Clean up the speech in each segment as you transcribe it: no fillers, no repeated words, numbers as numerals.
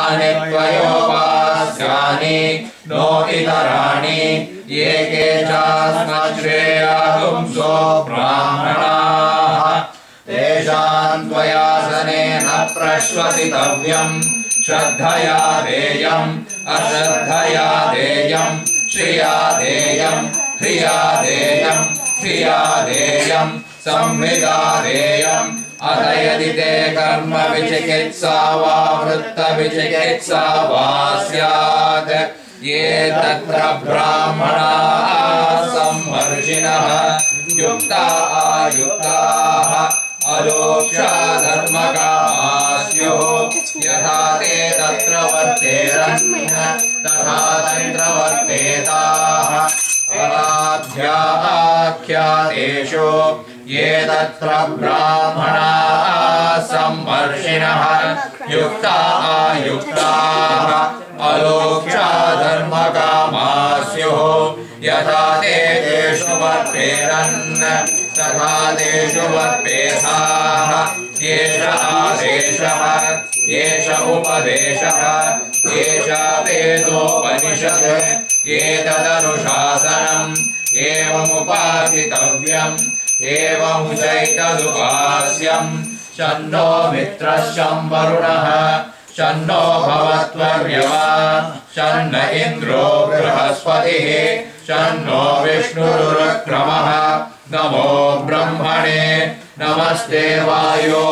यानि त्वयोपास्यानि नो इतराणि ये केचास्मच्छ्रेयागुंसो ब्राह्मणाः तेषां त्वयासनेन प्रश्वसितव्यम् श्रद्धया देयम् अश्रद्धया देयम् श्रिया देयम् ह्रिया देयम् क्रिया देयम् संविदा देयम् अथ यदि ते कर्म विचिकित्सा वा वृत्त विचिकित्सा वा स्यात् ये तत्र ब्राह्मणाः सम्मर्षिणः युक्ता आयुक्ताः अलोक्ष्या धर्मकामाः स्युः यथा ते तत्र वर्तेरन् तथा तत्र वर्तेताः अनाध्याख्यातेषु ये तत्र ब्राह्मणाः सम्मर्षिणः युक्ता आयुक्ताः अलोक्ष्या धर्मकामाः स्युः यथा ते तेषु वर्तेरन् तथा तेषु वर्तेताः एष आदेशः एष उपदेशः एषा वेदोपनिषत् एतदनुशासनम् एवमुपासितव्यम् एवमुचैतदुपास्यम् शन्नो मित्रः शं वरुणः शन्नो भवत्वर्यमा शन्न इन्द्रो बृहस्पतिः शन्नो विष्णुरुक्रमः नमो ब्रह्मणे नमस्ते वायो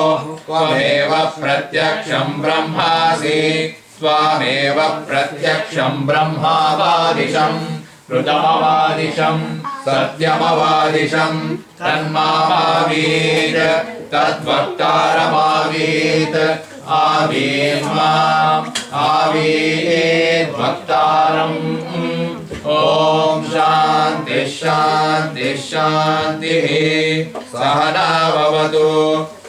त्वमेव प्रत्यक्षं ब्रह्मासि त्वामेव प्रत्यक्षं ब्रह्मावादिशम् ऋतमवादिशम् सत्यमवादिशम् तन्मावीत् तद्वक्तारमावीत् आवीर्माम् आवीत् वक्तारम् ॐ शान्ति शान्ति शान्तिः सहना भवतु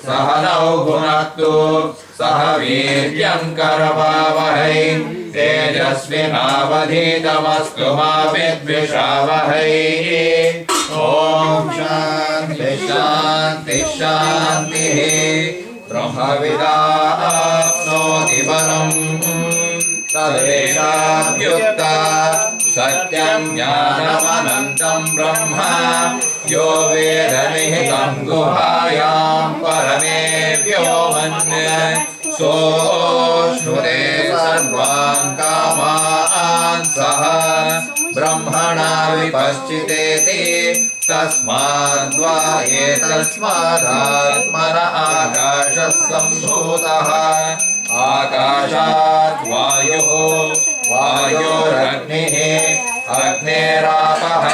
सहनौ भुनक्तु सह वीर्यं करवावहै तेजस्विनावधीतमस्तु मा विद्विषावहै ॐ शान्ति शान्ति शान्तिः ब्रह्मविदाप्नोति परम् तदेशाभ्युक्ता सत्यं ज्ञानमनन्तं ब्रह्म यो वेद निहितं गुहायां परमे व्योमन् सोऽश्नुते सर्वान् कामान् सः ब्रह्मणा विपश्चितेति तस्माद्वा एतस्मादात्मन आकाशः सम्भूतः आकाशात् वायुः वायोरग्निः अग्नेरापः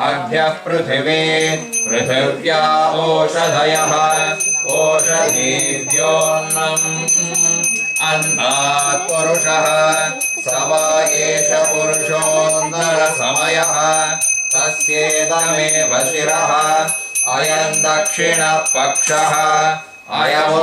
अभ्यः पृथिवी पृथिव्या ओषधयः ओषधीभ्योऽन्नम् अन्नात् पुरुषः स वा एष पुरुषोऽन्तरसमयः तस्येदमेव शिरः अयं दक्षिणः पक्षः अयमुत्तरपक्षः